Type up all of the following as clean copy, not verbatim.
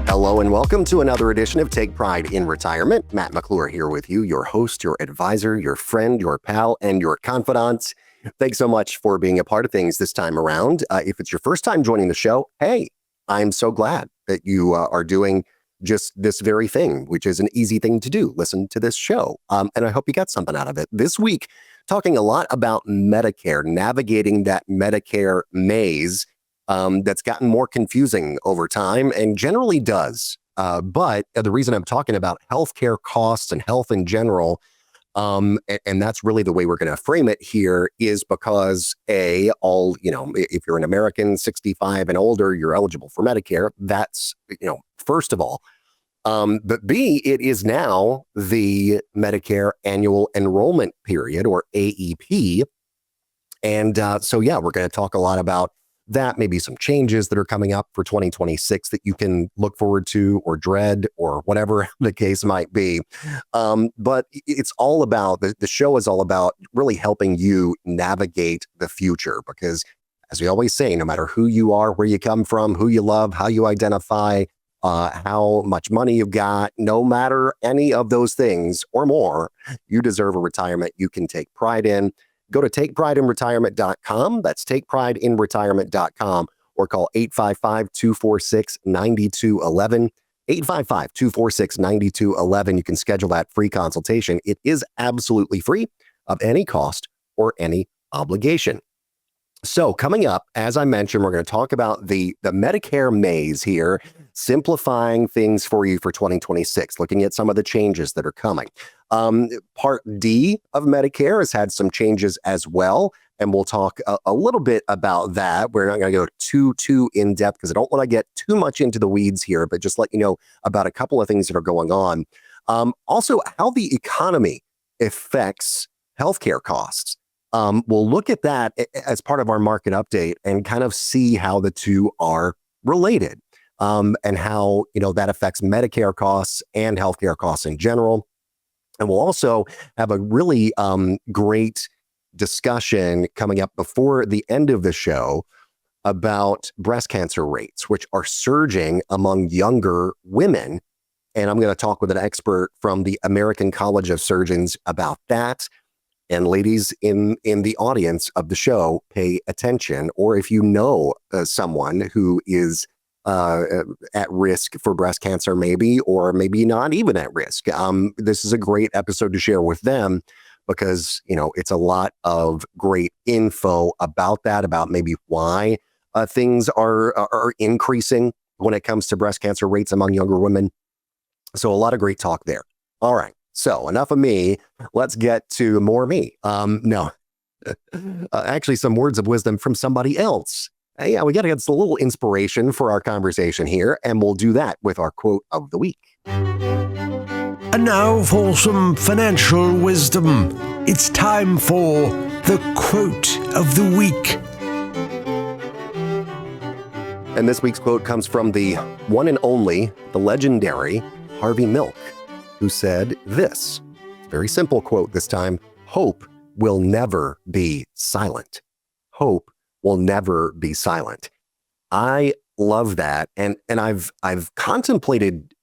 Hello and welcome to another edition of Take Pride in Retirement. Matt McClure here with you, your host, your advisor, your friend, your pal, and your confidant. Thanks so much for being a part of things this time around. If it's your first time joining the show, hey, I'm so glad that you are doing just this very thing, which is an easy thing to do. Listen to this show. And I hope you got something out of it. This week, talking a lot about Medicare, navigating that Medicare maze that's gotten more confusing over time and generally does. But the reason I'm talking about healthcare costs and health in general, and that's really the way we're going to frame it here, is because if you're an American 65 and older, you're eligible for Medicare. That's, first of all. But B, it is now the Medicare Annual Enrollment period, or AEP. And we're going to talk a lot about that, maybe some changes that are coming up for 2026 that you can look forward to or dread or whatever the case might be. But it's all about, the show is all about really helping you navigate the future, because as we always say, no matter who you are, where you come from, who you love, how you identify, how much money you've got, no matter any of those things or more, you deserve a retirement you can take pride in. Go to takeprideinretirement.com. That's takeprideinretirement.com, or call 855-246-9211. 855-246-9211. You can schedule that free consultation. It is absolutely free, of any cost or any obligation. So coming up, as I mentioned, we're going to talk about the Medicare maze here, simplifying things for you for 2026, looking at some of the changes that are coming. Part D of Medicare has had some changes as well, and we'll talk a little bit about that. We're not going to go too in depth because I don't want to get too much into the weeds here, but just let you know about a couple of things that are going on. Also, how the economy affects healthcare costs. We'll look at that as part of our market update and kind of see how the two are related, and how, that affects Medicare costs and healthcare costs in general. And we'll also have a really great discussion coming up before the end of the show about breast cancer rates, which are surging among younger women. And I'm going to talk with an expert from the American College of Surgeons about that. And ladies in the audience of the show, pay attention. Or if you know someone who is at risk for breast cancer, maybe, or maybe not even at risk, this is a great episode to share with them, because, it's a lot of great info about that, about maybe why things are increasing when it comes to breast cancer rates among younger women. So a lot of great talk there. All right. So enough of me. Let's get to more me. Actually, some words of wisdom from somebody else. We got to get a little inspiration for our conversation here, and we'll do that with our quote of the week. And now for some financial wisdom. It's time for the quote of the week. And this week's quote comes from the one and only, the legendary Harvey Milk, who said this. Very simple quote this time. Hope will never be silent. Hope will never be silent. I love that. And I've contemplated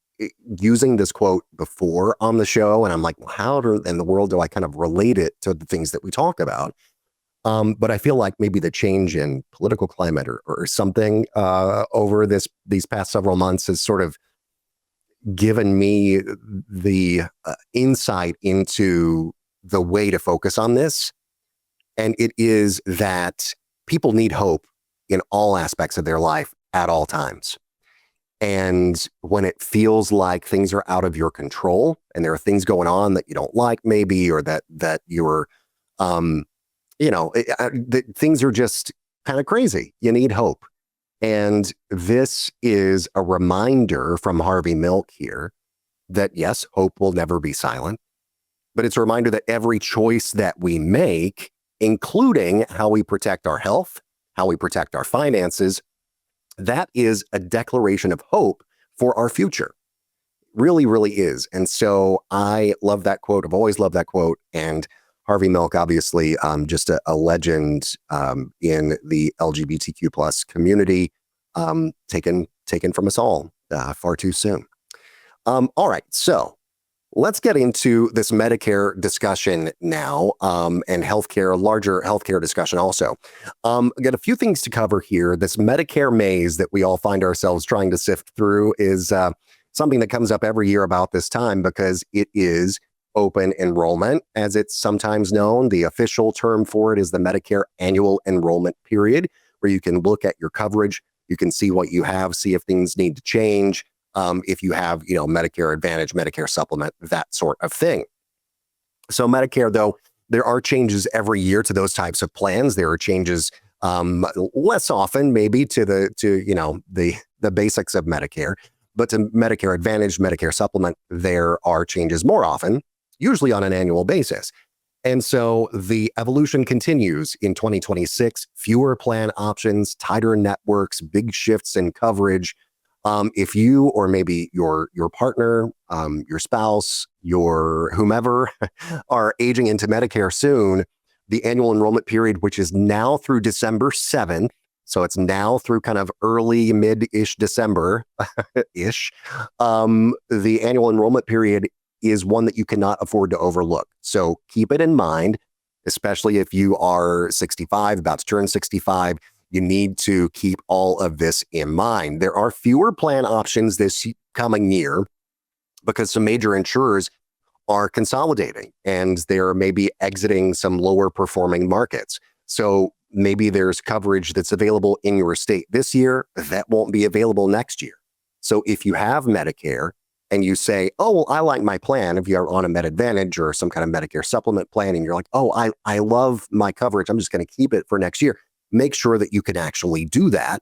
using this quote before on the show. And I'm like, well, how in the world do I kind of relate it to the things that we talk about? But I feel like maybe the change in political climate or something over these past several months has sort of given me the insight into the way to focus on this. And it is that people need hope in all aspects of their life at all times. And when it feels like things are out of your control and there are things going on that you don't like, maybe, or that you're, things are just kind of crazy, you need hope. And this is a reminder from Harvey Milk here that, yes, hope will never be silent, but it's a reminder that every choice that we make, including how we protect our health, how we protect our finances, that is a declaration of hope for our future. Really, really is. And so I love that quote. I've always loved that quote. And Harvey Milk, obviously, just a legend in the LGBTQ plus community, taken from us all. far too soon. All right, so let's get into this Medicare discussion now, and healthcare, larger healthcare discussion also. Got a few things to cover here. This Medicare maze that we all find ourselves trying to sift through is something that comes up every year about this time because it is open enrollment, as it's sometimes known. The official term for it is the Medicare Annual Enrollment period, where you can look at your coverage, you can see what you have, see if things need to change. If you have, Medicare Advantage, Medicare Supplement, that sort of thing. So Medicare, though, there are changes every year to those types of plans. There are changes less often, maybe to the basics of Medicare, but to Medicare Advantage, Medicare Supplement, there are changes more often, usually on an annual basis. And so the evolution continues in 2026. Fewer plan options, tighter networks, big shifts in coverage. If you or maybe your partner, your spouse, your whomever are aging into Medicare soon, the annual enrollment period, which is now through December 7th, so it's now through kind of early mid-ish December-ish, the annual enrollment period is one that you cannot afford to overlook. So keep it in mind, especially if you are 65, about to turn 65. You need to keep all of this in mind. There are fewer plan options this coming year because some major insurers are consolidating and they're maybe exiting some lower performing markets. So maybe there's coverage that's available in your state this year that won't be available next year. So if you have Medicare and you say, oh, well, I like my plan, if you're on a Med Advantage or some kind of Medicare supplement plan and you're like, oh, I love my coverage, I'm just going to keep it for next year. Make sure that you can actually do that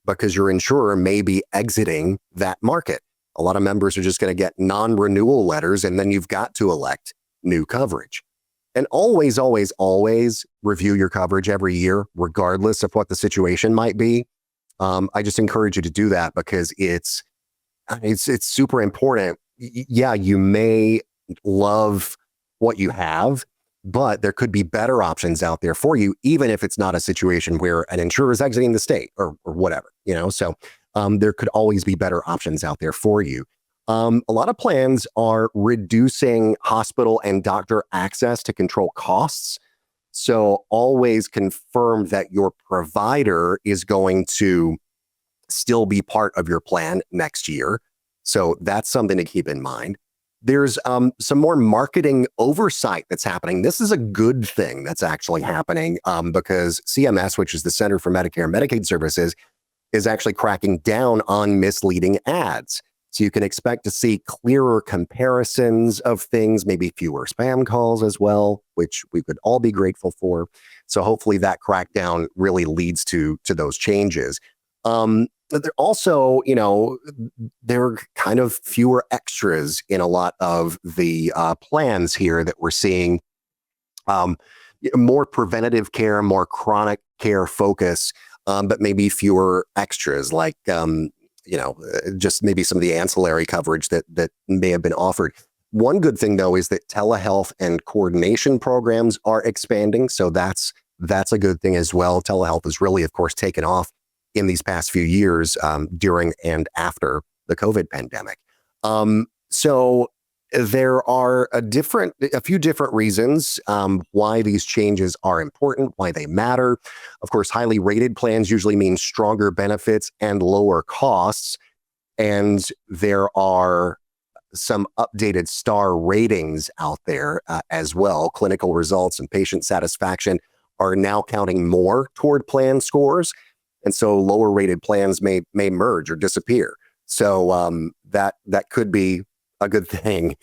because your insurer may be exiting that market. A lot of members are just going to get non-renewal letters and then you've got to elect new coverage. And always, always, always review your coverage every year, regardless of what the situation might be. I just encourage you to do that because it's super important. Yeah, you may love what you have, but there could be better options out there for you, even if it's not a situation where an insurer is exiting the state or whatever, So there could always be better options out there for you. A lot of plans are reducing hospital and doctor access to control costs. So always confirm that your provider is going to still be part of your plan next year. So that's something to keep in mind. There's some more marketing oversight that's happening. This is a good thing that's actually happening because CMS, which is the Center for Medicare and Medicaid Services, is actually cracking down on misleading ads. So you can expect to see clearer comparisons of things, maybe fewer spam calls as well, which we could all be grateful for. So hopefully that crackdown really leads to those changes. There also, there are kind of fewer extras in a lot of the plans here that we're seeing. More preventative care, more chronic care focus, but maybe fewer extras like, just maybe some of the ancillary coverage that may have been offered. One good thing, though, is that telehealth and coordination programs are expanding. So that's a good thing as well. Telehealth has really, of course, taken off in these past few years during and after the COVID pandemic. So there are a few different reasons why these changes are important, why they matter. Of course, highly rated plans usually mean stronger benefits and lower costs. And there are some updated star ratings out there as well. Clinical results and patient satisfaction are now counting more toward plan scores. And so lower rated plans may merge or disappear. So that could be a good thing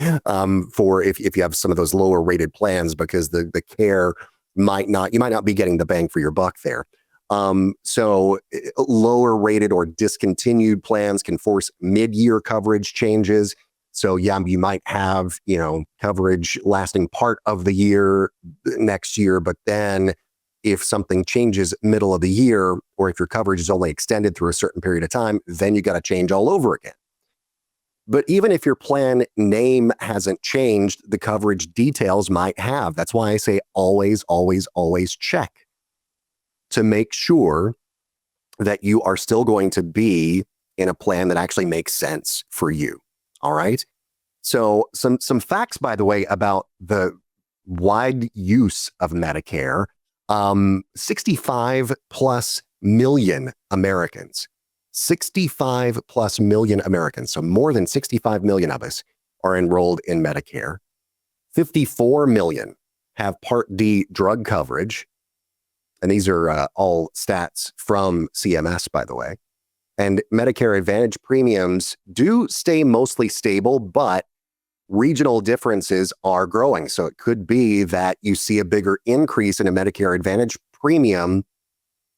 for if you have some of those lower rated plans, because the care you might not be getting the bang for your buck there. So lower rated or discontinued plans can force mid-year coverage changes. So yeah, you might have, coverage lasting part of the year next year, but then if something changes middle of the year, or if your coverage is only extended through a certain period of time, then you got to change all over again. But even if your plan name hasn't changed, the coverage details might have. That's why I say always, always, always check to make sure that you are still going to be in a plan that actually makes sense for you. All right. So some facts, by the way, about the wide use of Medicare. 65 plus million Americans, 65 plus million Americans. So more than 65 million of us are enrolled in Medicare. 54 million have Part D drug coverage. And these are all stats from CMS, by the way. And Medicare Advantage premiums do stay mostly stable, but regional differences are growing. So it could be that you see a bigger increase in a Medicare Advantage premium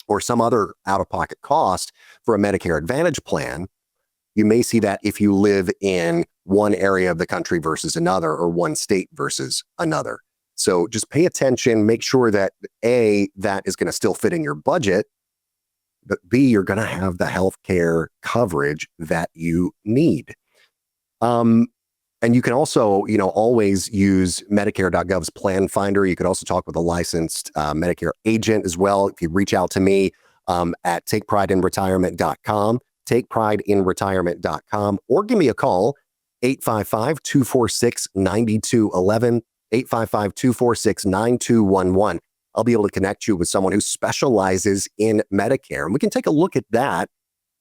or some other out-of-pocket cost for a Medicare Advantage plan. You may see that if you live in one area of the country versus another, or one state versus another. So just pay attention, make sure that A, that is going to still fit in your budget, but B, you're going to have the healthcare coverage that you need. And you can also, always use Medicare.gov's Plan Finder. You could also talk with a licensed Medicare agent as well. If you reach out to me at takeprideinretirement.com, takeprideinretirement.com, or give me a call, 855-246-9211, 855-246-9211. I'll be able to connect you with someone who specializes in Medicare. And we can take a look at that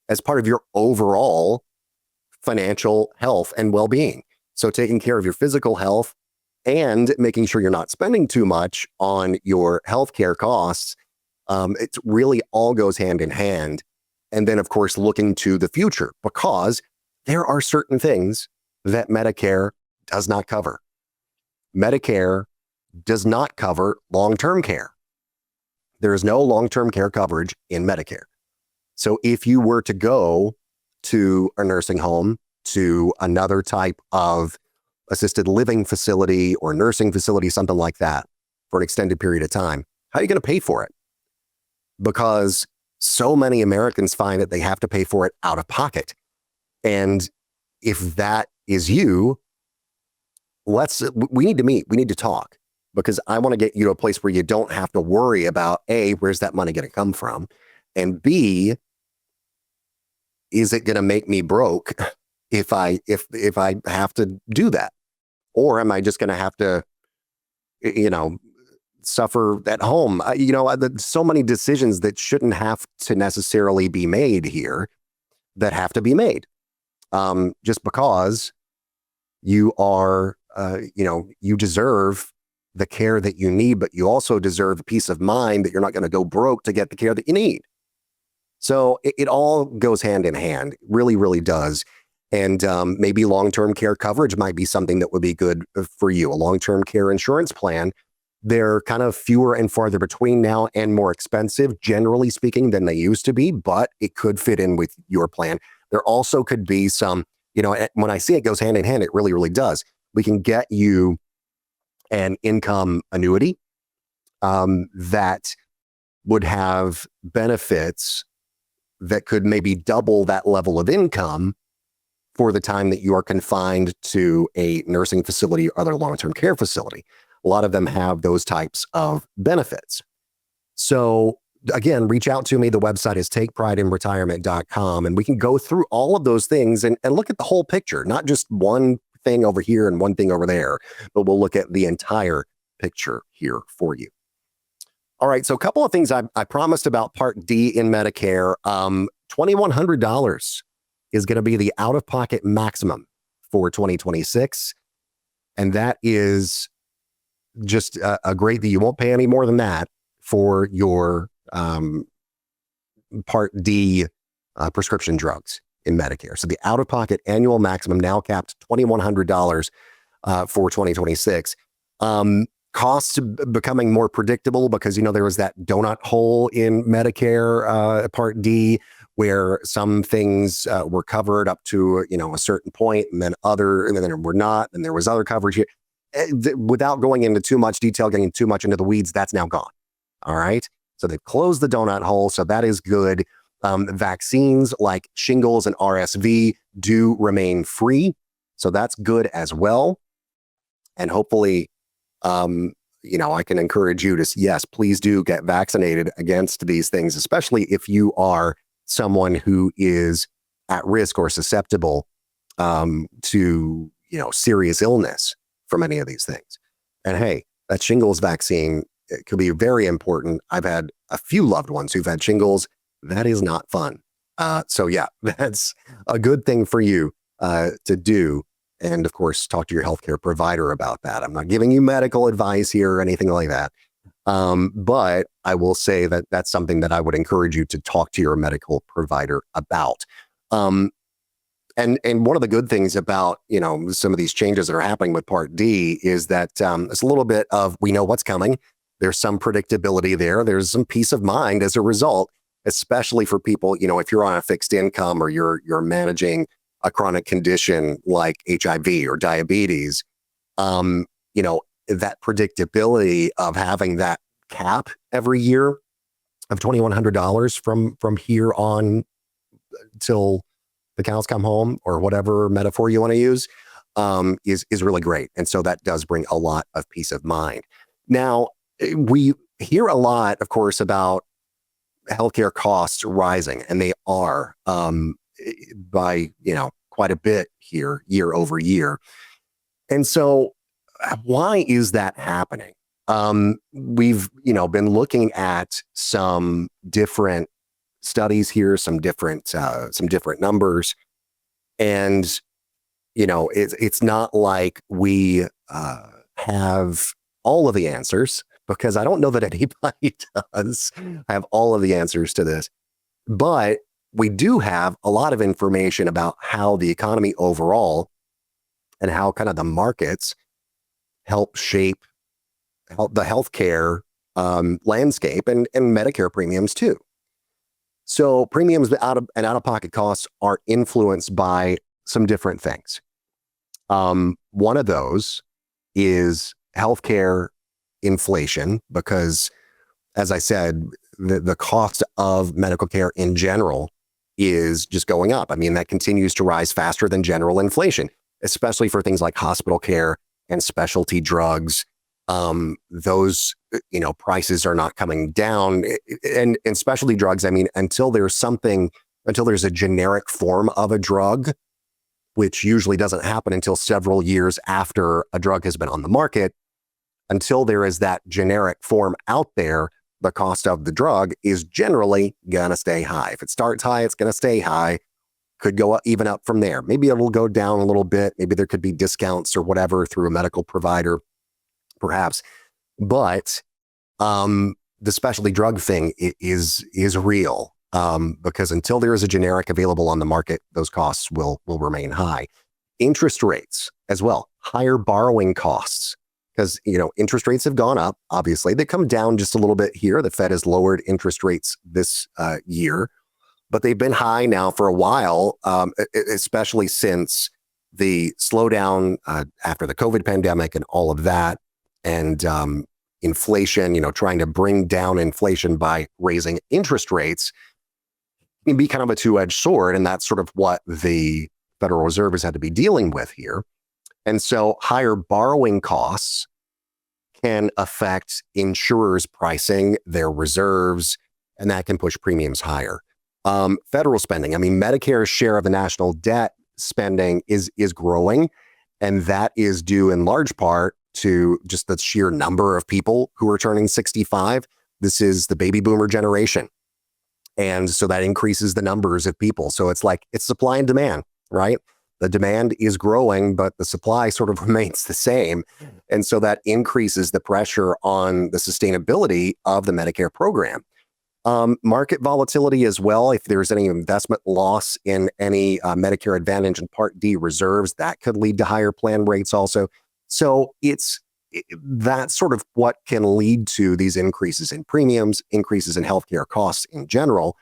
as part of your overall financial health and well-being. So taking care of your physical health and making sure you're not spending too much on your healthcare costs, it really all goes hand in hand. And then, of course, looking to the future, because there are certain things that Medicare does not cover. Medicare does not cover long-term care. There is no long-term care coverage in Medicare. So if you were to go to a nursing home, to another type of assisted living facility or nursing facility, something like that, for an extended period of time, how are you going to pay for it? Because so many Americans find that they have to pay for it out of pocket. And if that is you, we need to meet, we need to talk, because I want to get you to a place where you don't have to worry about A, where's that money going to come from? And B, is it going to make me broke if I have to do that? Or am I just going to have to, suffer at home? So many decisions that shouldn't have to necessarily be made here that have to be made. Just because you are, you deserve the care that you need, but you also deserve peace of mind that you're not going to go broke to get the care that you need. So it all goes hand in hand. It really, really does. And maybe long-term care coverage might be something that would be good for you. A long-term care insurance plan, they're kind of fewer and farther between now and more expensive, generally speaking, than they used to be, but it could fit in with your plan. There also could be some, when I say it goes hand in hand, it really, really does. We can get you an income annuity that would have benefits that could maybe double that level of income for the time that you are confined to a nursing facility or other long-term care facility. A lot of them have those types of benefits. So again, reach out to me. The website is takeprideinretirement.com, and we can go through all of those things and look at the whole picture, not just one thing over here and one thing over there, but we'll look at the entire picture here for you. All right, so a couple of things I promised about Part D in Medicare. $2,100 is going to be the out-of-pocket maximum for 2026. And that is just a great deal. You won't pay any more than that for your Part D prescription drugs in Medicare. So the out-of-pocket annual maximum now capped $2,100 for 2026. Costs becoming more predictable because, there was that donut hole in Medicare Part D where some things were covered up to, a certain point, and then there were not, and there was other coverage here. Without going into too much detail, getting too much into the weeds, that's now gone. All right. So they've closed the donut hole. So that is good. Vaccines like shingles and RSV do remain free. So that's good as well. And hopefully, I can encourage you to, yes, please do get vaccinated against these things, especially if you are someone who is at risk or susceptible to serious illness from any of these things. And hey, that shingles vaccine, it could be very important. I've had a few loved ones who've had shingles. That is not fun. So yeah, that's a good thing for you to do. And of course, talk to your healthcare provider about that. I'm not giving you medical advice here or anything like that. But I will say that that's something that I would encourage you to talk to your medical provider about. And one of the good things about, some of these changes that are happening with Part D is that it's a little bit of, we know what's coming. There's some predictability there. There's some peace of mind as a result, especially for people, if you're on a fixed income or you're managing a chronic condition like HIV or diabetes, that predictability of having that cap every year of $2,100 from here on till the cows come home, or whatever metaphor you want to use, is really great. And so that does bring a lot of peace of mind. Now, we hear a lot, of course, about healthcare costs rising, and they are by quite a bit here, year over year. And so why is that happening? We've been looking at some different studies here, some different numbers, and it's not like we have all of the answers, because I don't know that anybody does have all of the answers to this. But we do have a lot of information about how the economy overall and how kind of the markets help shape the healthcare landscape and Medicare premiums too. So premiums and out-of-pocket costs are influenced by some different things. One of those is healthcare inflation, because, as I said, the cost of medical care in general is just going up. I mean, that continues to rise faster than general inflation, especially for things like hospital care and specialty drugs. Those, prices are not coming down. And specialty drugs, I mean, until there's a generic form of a drug, which usually doesn't happen until several years after a drug has been on the market, until there is that generic form out there, the cost of the drug is generally going to stay high. If it starts high, it's going to stay high. Could go even up from there. Maybe it'll go down a little bit. Maybe there could be discounts or whatever through a medical provider, perhaps. But the specialty drug thing is real, because until there is a generic available on the market, those costs will remain high. Interest rates as well, higher borrowing costs, because interest rates have gone up. Obviously, they come down just a little bit here. The Fed has lowered interest rates this year, but they've been high now for a while, especially since the slowdown after the COVID pandemic and all of that, and inflation. Trying to bring down inflation by raising interest rates can be kind of a two-edged sword, and that's sort of what the Federal Reserve has had to be dealing with here. And so higher borrowing costs can affect insurers' pricing, their reserves, and that can push premiums higher. Federal spending, I mean, Medicare's share of the national debt spending is growing, and that is due in large part to just the sheer number of people who are turning 65. This is the baby boomer generation. And so that increases the numbers of people. So it's supply and demand, right? The demand is growing, but the supply sort of remains the same. And so that increases the pressure on the sustainability of the Medicare program. Market volatility as well. If there's any investment loss in any Medicare Advantage and Part D reserves, that could lead to higher plan rates also. So that's sort of what can lead to these increases in premiums, increases in healthcare costs in general.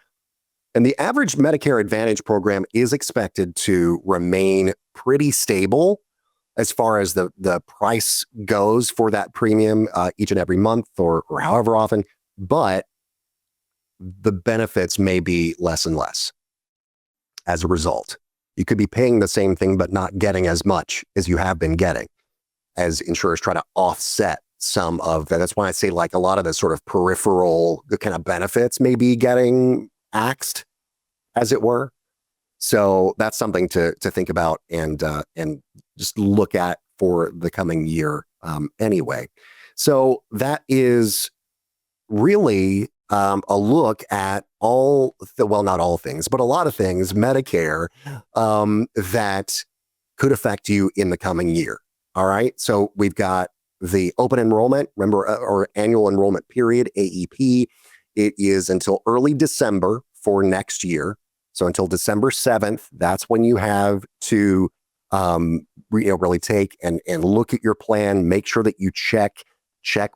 And the average Medicare Advantage program is expected to remain pretty stable as far as the price goes for that premium each and every month or however often, but the benefits may be less and less as a result. You could be paying the same thing, but not getting as much as you have been getting, as insurers try to offset some of that. That's why I say a lot of the sort of peripheral kind of benefits may be getting axed, as it were. So that's something to think about and just look at for the coming year anyway. So that is really a look at not all things, but a lot of things, Medicare, that could affect you in the coming year. All right. So we've got the open enrollment, remember, or annual enrollment period, AEP. It is until early December for next year. So until December 7th, that's when you have to really take and look at your plan, make sure that you check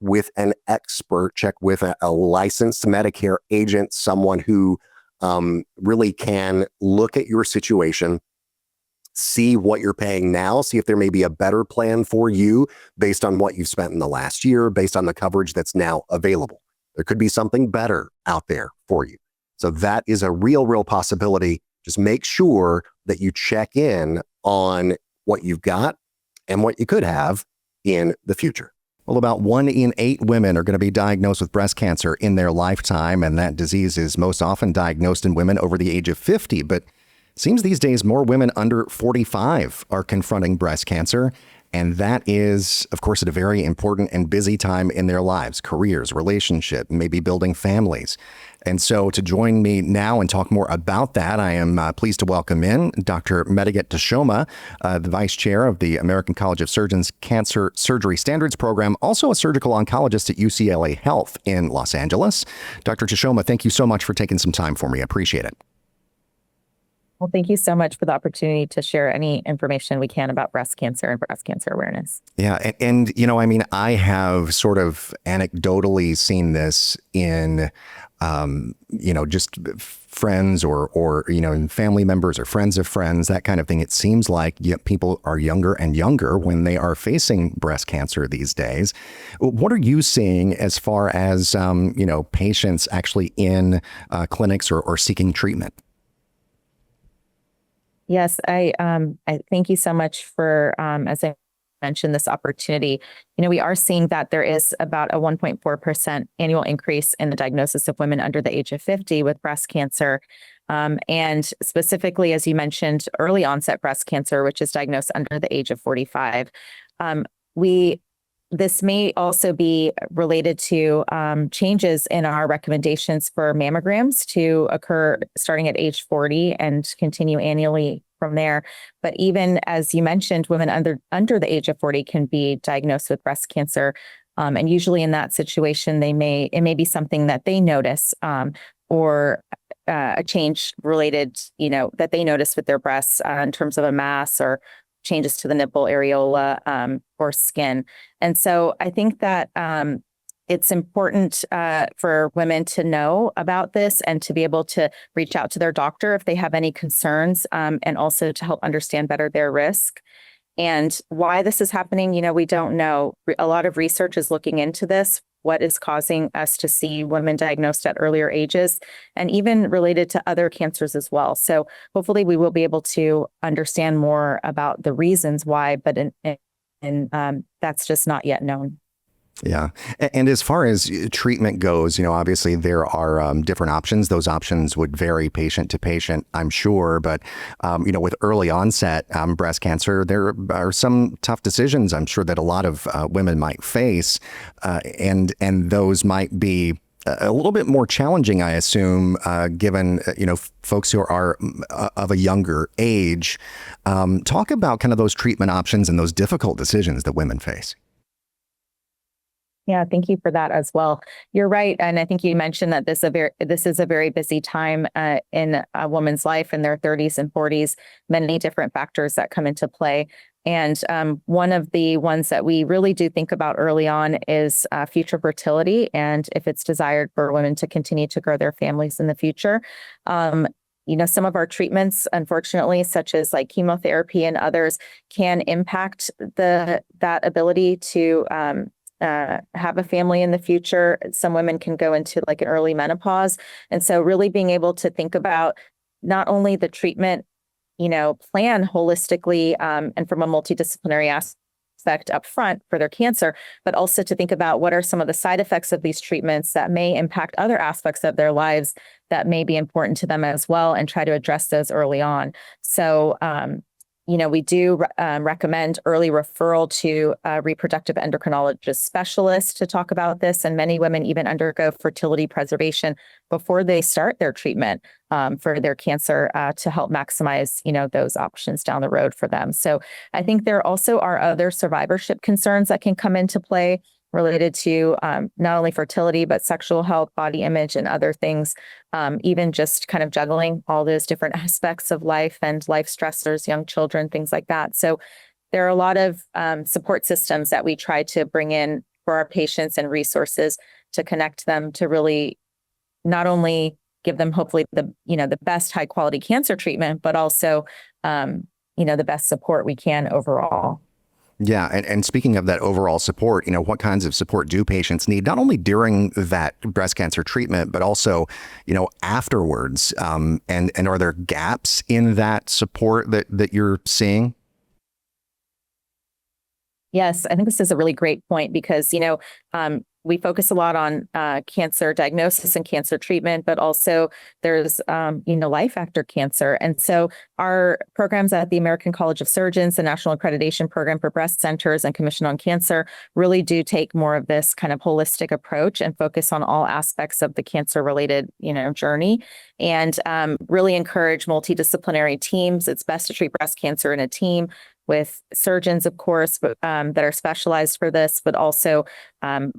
with an expert, check with a licensed Medicare agent, someone who really can look at your situation, see what you're paying now, see if there may be a better plan for you based on what you've spent in the last year, based on the coverage that's now available. There could be something better out there for you. So that is a real possibility. Just make sure that you check in on what you've got and what you could have in the future. Well, about 1 in 8 women are going to be diagnosed with breast cancer in their lifetime, and that disease is most often diagnosed in women over the age of 50. But it seems these days more women under 45 are confronting breast cancer, and that is, of course, at a very important and busy time in their lives, careers, relationship, maybe building families. And so to join me now and talk more about that, I am pleased to welcome in Dr. Mediget Teshome, the Vice Chair of the American College of Surgeons Cancer Surgery Standards Program, also a surgical oncologist at UCLA Health in Los Angeles. Dr. Teshome, thank you so much for taking some time for me. I appreciate it. Well, thank you so much for the opportunity to share any information we can about breast cancer and breast cancer awareness. Yeah. And I have sort of anecdotally seen this in, just friends or family members or friends of friends, that kind of thing. It seems like people are younger and younger when they are facing breast cancer these days. What are you seeing as far as, patients actually in clinics or seeking treatment? Yes, I thank you so much for, as I mentioned, this opportunity. We are seeing that there is about a 1.4% annual increase in the diagnosis of women under the age of 50 with breast cancer. And specifically, as you mentioned, early onset breast cancer, which is diagnosed under the age of 45. This may also be related to changes in our recommendations for mammograms to occur starting at age 40 and continue annually from there. But even as you mentioned, women under the age of 40 can be diagnosed with breast cancer. And usually in that situation, it may be something that they notice or a change related, that they notice with their breasts in terms of a mass or changes to the nipple areola or skin. And so I think that it's important for women to know about this and to be able to reach out to their doctor if they have any concerns, and also to help understand better their risk. And why this is happening, we don't know. A lot of research is looking into this. What is causing us to see women diagnosed at earlier ages, and even related to other cancers as well. So hopefully we will be able to understand more about the reasons why, but that's just not yet known. Yeah. And as far as treatment goes, obviously there are different options. Those options would vary patient to patient, I'm sure. But, with early onset breast cancer, there are some tough decisions I'm sure that a lot of women might face. And those might be a little bit more challenging, I assume, given, folks who are of a younger age. Talk about kind of those treatment options and those difficult decisions that women face. Yeah, thank you for that as well. You're right. And I think you mentioned that this is a very busy time in a woman's life in their 30s and 40s, many different factors that come into play. And one of the ones that we really do think about early on is future fertility, and if it's desired for women to continue to grow their families in the future. Some of our treatments, unfortunately, such as like chemotherapy and others, can impact that ability to have a family in the future. Some women can go into like an early menopause. And so really being able to think about not only the treatment, plan holistically and from a multidisciplinary effect up front for their cancer, but also to think about what are some of the side effects of these treatments that may impact other aspects of their lives that may be important to them as well, and try to address those early on. So, we do recommend early referral to a reproductive endocrinologist specialist to talk about this. And many women even undergo fertility preservation before they start their treatment for their cancer to help maximize, those options down the road for them. So I think there also are other survivorship concerns that can come into play related to not only fertility, but sexual health, body image, and other things, even just kind of juggling all those different aspects of life and life stressors, young children, things like that. So there are a lot of support systems that we try to bring in for our patients and resources to connect them to really not only give them hopefully the best high quality cancer treatment, but also, the best support we can overall. Yeah. And speaking of that overall support, what kinds of support do patients need, not only during that breast cancer treatment, but also, afterwards? And are there gaps in that support that you're seeing? Yes, I think this is a really great point because, we focus a lot on cancer diagnosis and cancer treatment, but also there's, life after cancer. And so our programs at the American College of Surgeons, the National Accreditation Program for Breast Centers, and Commission on Cancer really do take more of this kind of holistic approach and focus on all aspects of the cancer-related, journey, and really encourage multidisciplinary teams. It's best to treat breast cancer in a team with surgeons, of course, that are specialized for this, but also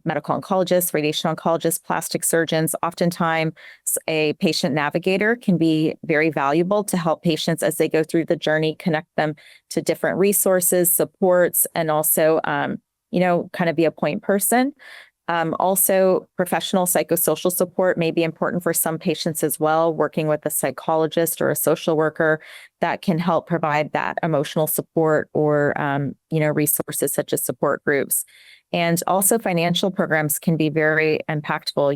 medical oncologists, radiation oncologists, plastic surgeons. Oftentimes, a patient navigator can be very valuable to help patients as they go through the journey, connect them to different resources, supports, and also, kind of be a point person. Also, professional psychosocial support may be important for some patients as well, working with a psychologist or a social worker that can help provide that emotional support or, resources such as support groups. And also financial programs can be very impactful.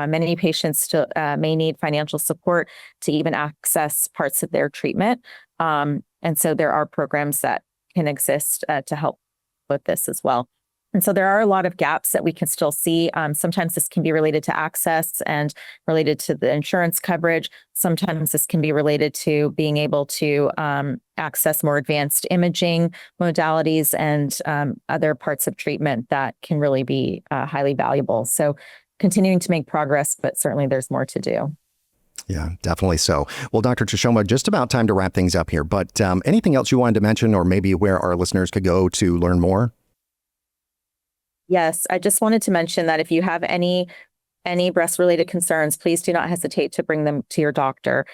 Many patients still may need financial support to even access parts of their treatment. And so there are programs that can exist to help with this as well. And so there are a lot of gaps that we can still see. Sometimes this can be related to access and related to the insurance coverage. Sometimes this can be related to being able to access more advanced imaging modalities and other parts of treatment that can really be highly valuable. So continuing to make progress, but certainly there's more to do. Yeah, definitely so. Well, Dr. Teshome, just about time to wrap things up here, but anything else you wanted to mention, or maybe where our listeners could go to learn more? Yes, I just wanted to mention that if you have any breast-related concerns, please do not hesitate to bring them to your doctor.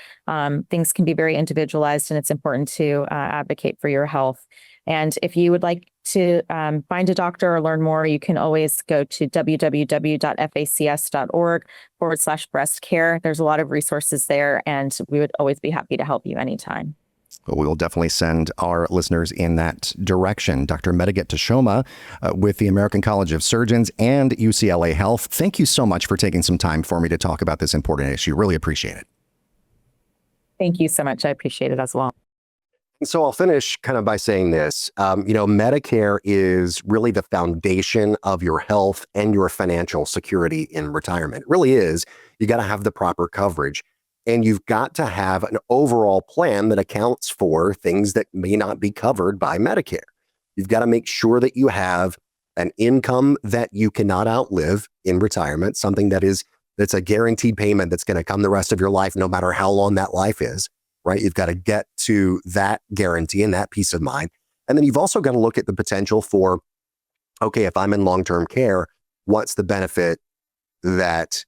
Things can be very individualized, and it's important to advocate for your health. And if you would like to find a doctor or learn more, you can always go to www.facs.org/breast care. There's a lot of resources there, and we would always be happy to help you anytime. Well, we will definitely send our listeners in that direction. Dr. Mediget Teshome with the American College of Surgeons and UCLA Health, thank you so much for taking some time for me to talk about this important issue. Really appreciate it. Thank you so much. I appreciate it as well. So I'll finish kind of by saying this. Medicare is really the foundation of your health and your financial security in retirement. It really is. You got to have the proper coverage. And you've got to have an overall plan that accounts for things that may not be covered by Medicare. You've got to make sure that you have an income that you cannot outlive in retirement, something that's a guaranteed payment that's going to come the rest of your life, no matter how long that life is, right? You've got to get to that guarantee and that peace of mind. And then you've also got to look at the potential for, okay, if I'm in long-term care, what's the benefit that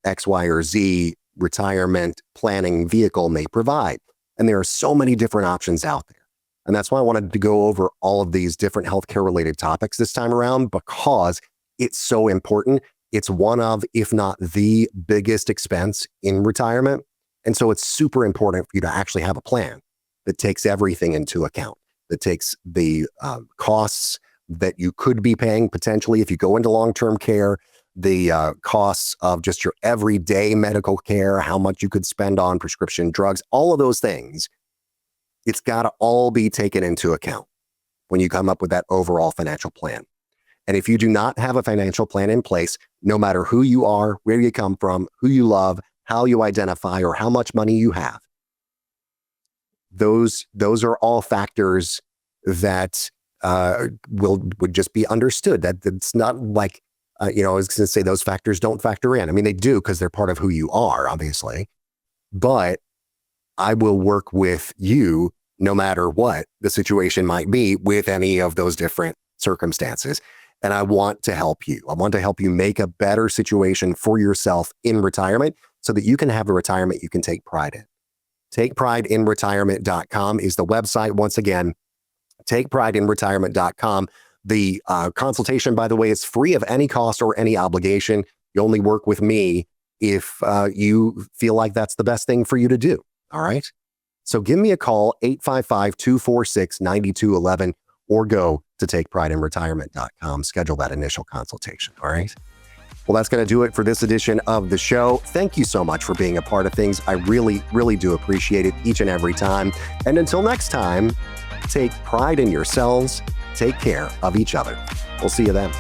X, Y, or Z retirement planning vehicle may provide? And there are so many different options out there. And that's why I wanted to go over all of these different healthcare related topics this time around, because it's so important. It's one of, if not the biggest expense in retirement. And so it's super important for you to actually have a plan that takes everything into account, that takes the costs that you could be paying potentially if you go into long-term care, the costs of just your everyday medical care, how much you could spend on prescription drugs, all of those things. It's got to all be taken into account. when you come up with that overall financial plan. And if you do not have a financial plan in place, no matter who you are, where you come from, who you love, how you identify, or how much money you have, those are all factors that would just be understood. That it's not like, I was going to say those factors don't factor in. I mean, they do because they're part of who you are, obviously. But I will work with you no matter what the situation might be with any of those different circumstances. And I want to help you. I want to help you make a better situation for yourself in retirement so that you can have a retirement you can take pride in. TakePrideInRetirement.com is the website. Once again, TakePrideInRetirement.com. The consultation, by the way, is free of any cost or any obligation. You only work with me if you feel like that's the best thing for you to do. All right. So give me a call, 855-246-9211, or go to TakePrideInRetirement.com. Schedule that initial consultation. All right. Well, that's going to do it for this edition of the show. Thank you so much for being a part of things. I really, really do appreciate it each and every time. And until next time, take pride in yourselves. Take care of each other. We'll see you then.